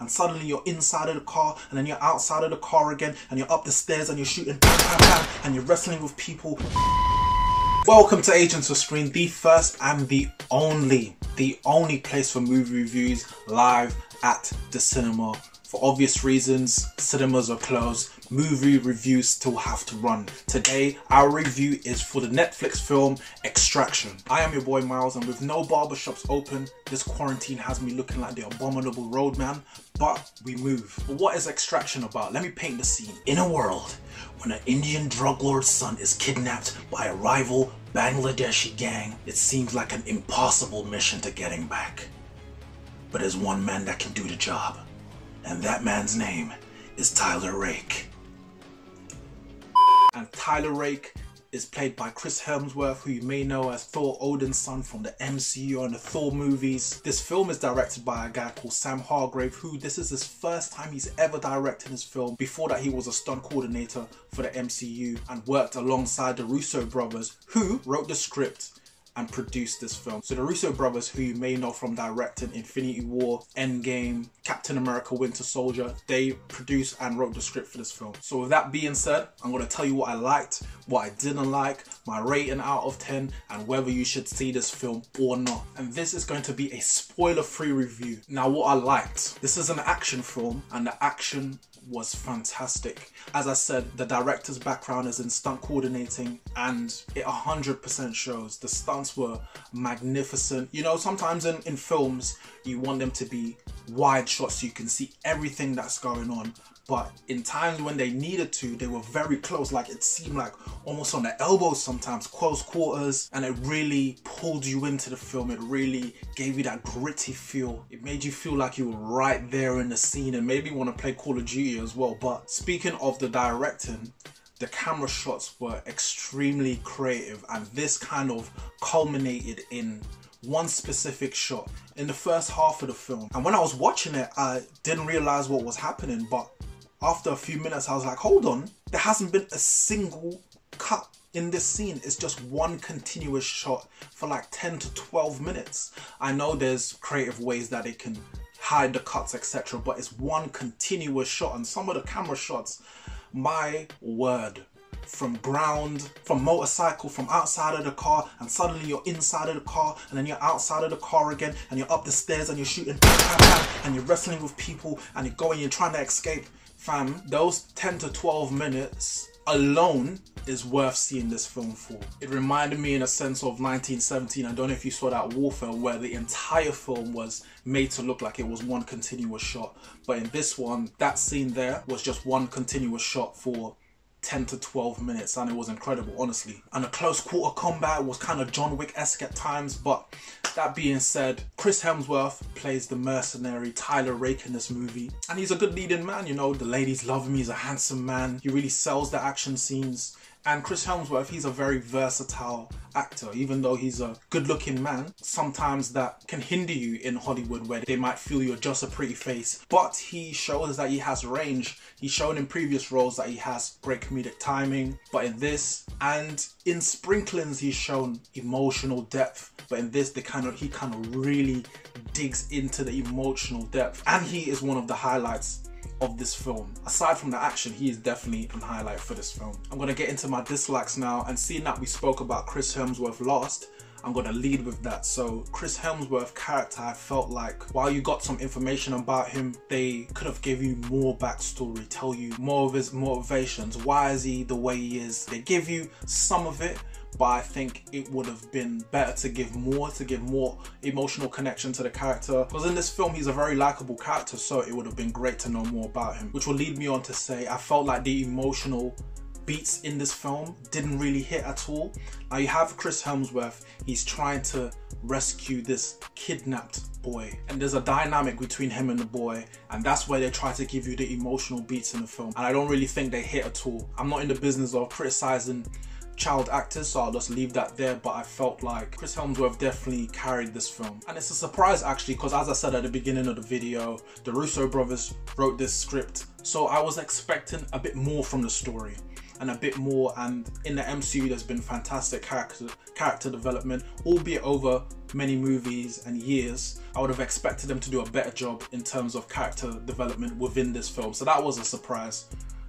and suddenly you're inside of the car, and then you're outside of the car again, and you're up the stairs and you're shooting bang, bang, bang, and you're wrestling with people. Welcome to Agents of Screen, the first and the only place for movie reviews live at the cinema. For obvious reasons, cinemas are closed, movie reviews still have to run. Today, our review is for the Netflix film Extraction. I am your boy Miles, and with no barbershops open, this quarantine has me looking like the abominable roadman, but we move. But what is Extraction about? Let me paint the scene. In a world when an Indian drug lord's son is kidnapped by a rival Bangladeshi gang, it seems like an impossible mission to get him back. But there's one man that can do the job. And that man's name is Tyler Rake. And Tyler Rake is played by Chris Hemsworth, who you may know as Thor Odin's son from the MCU and the Thor movies. This film is directed by a guy called Sam Hargrave, who this is his first time he's ever directed his film. Before that, he was a stunt coordinator for the MCU and worked alongside the Russo brothers, who wrote the script and produced this film. So the Russo brothers, who you may know from directing Infinity War, Endgame, Captain America Winter Soldier, they produced and wrote the script for this film. So with that being said, I'm going to tell you what I liked, what I didn't like, my rating out of 10, and whether you should see this film or not. And this is going to be a spoiler-free review. Now, what I liked, this is an action film, and the action was fantastic. As I said, the director's background is in stunt coordinating, and it 100% shows. The stunts were magnificent. You know, sometimes in films, you want them to be wide shots so you can see everything that's going on. But in times when they needed to, they were very close. Like, it seemed like almost on the elbows sometimes, close quarters. And it really pulled you into the film. It really gave you that gritty feel. It made you feel like you were right there in the scene and maybe want to play Call of Duty as well. But speaking of the directing, the camera shots were extremely creative. And this kind of culminated in one specific shot in the first half of the film. And when I was watching it, I didn't realize what was happening. But after a few minutes, I was like, hold on, there hasn't been a single cut in this scene. It's just one continuous shot for like 10 to 12 minutes. I know there's creative ways that they can hide the cuts, etc., but it's one continuous shot. And some of the camera shots, my word, from ground, from motorcycle, from outside of the car, and suddenly you're inside of the car, and then you're outside of the car again, and you're up the stairs and you're shooting bang, bang, bang, and you're wrestling with people, and you're going, you're trying to escape. Fam, those 10 to 12 minutes alone is worth seeing this film for. It reminded me in a sense of 1917. I don't know if you saw that Warfare, where the entire film was made to look like it was one continuous shot. But in this one, that scene there was just one continuous shot for 10 to 12 minutes, and it was incredible, honestly. And the close quarter combat was kind of John Wick-esque at times. But that being said, Chris Hemsworth plays the mercenary Tyler Rake in this movie, and he's a good leading man. You know, the ladies love him. He's a handsome man. He really sells the action scenes. And Chris Hemsworth, he's a very versatile actor. Even though he's a good-looking man, sometimes that can hinder you in Hollywood, where they might feel you're just a pretty face. But he shows that he has range. He's shown in previous roles that he has great comedic timing. But in this, and in sprinklings, he's shown emotional depth. But in this, he kind of really digs into the emotional depth. And he is one of the highlights of this film. Aside from the action, he is definitely a highlight for this film. I'm going to get into my dislikes now, and seeing that we spoke about Chris Hemsworth last, I'm going to lead with that. So Chris Hemsworth's character, I felt like while you got some information about him, they could have given you more backstory, tell you more of his motivations. Why is he the way he is? They give you some of it, but I think it would have been better to give more emotional connection to the character. Because in this film, he's a very likable character, so it would have been great to know more about him. Which will lead me on to say, I felt like the emotional beats in this film didn't really hit at all. Now you have Chris Hemsworth, he's trying to rescue this kidnapped boy, and there's a dynamic between him and the boy, and that's where they try to give you the emotional beats in the film, and I don't really think they hit at all. I'm not in the business of criticizing child actors, so I'll just leave that there, but I felt like Chris Hemsworth definitely carried this film. And it's a surprise actually, because as I said at the beginning of the video, the Russo brothers wrote this script, so I was expecting a bit more from the story and a bit more, and in the MCU there's been fantastic character development, albeit over many movies and years. I would have expected them to do a better job in terms of character development within this film, so that was a surprise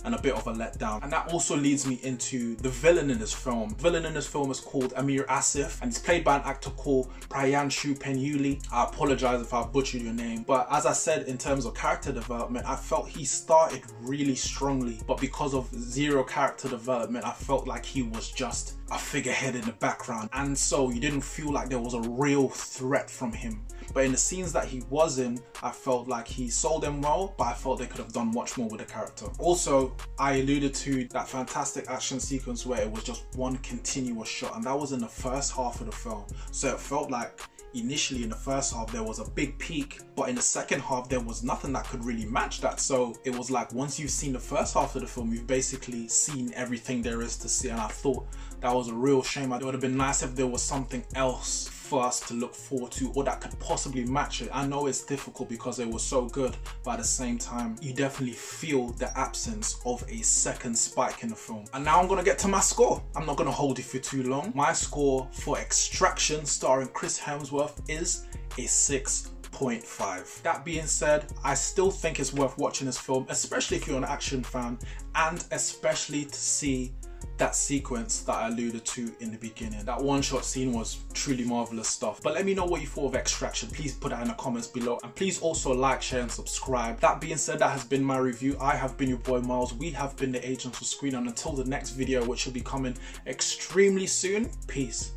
and a bit of a letdown. And that also leads me into the villain in this film. The villain in this film is called Amir Asif, and he's played by an actor called Priyanshu Penyuli. I apologize if I butchered your name, but as I said, in terms of character development, I felt he started really strongly, but because of zero character development, I felt like he was just a figurehead in the background, and so you didn't feel like there was a real threat from him. But in the scenes that he was in, I felt like he sold them well, but I felt they could have done much more with the character. Also, I alluded to that fantastic action sequence where it was just one continuous shot, and that was in the first half of the film. So it felt like initially in the first half there was a big peak, but in the second half there was nothing that could really match that. So it was like once you've seen the first half of the film, you've basically seen everything there is to see, and I thought that was a real shame. It would have been nice if there was something else for us to look forward to, or that could possibly match it. I know it's difficult because it was so good, but at the same time you definitely feel the absence of a second spike in the film. And now I'm gonna get to my score. I'm not gonna hold you for too long. My score for Extraction, starring Chris Hemsworth, is a 6.5. That being said, I still think it's worth watching this film, especially if you're an action fan, and especially to see that sequence that I alluded to in the beginning. That one-shot scene was truly marvelous stuff. But let me know what you thought of Extraction. Please put that in the comments below, and please also like, share and subscribe. That being said, that has been my review. I have been your boy Miles. We have been the Agents of Screen, and until the next video, which will be coming extremely soon, peace.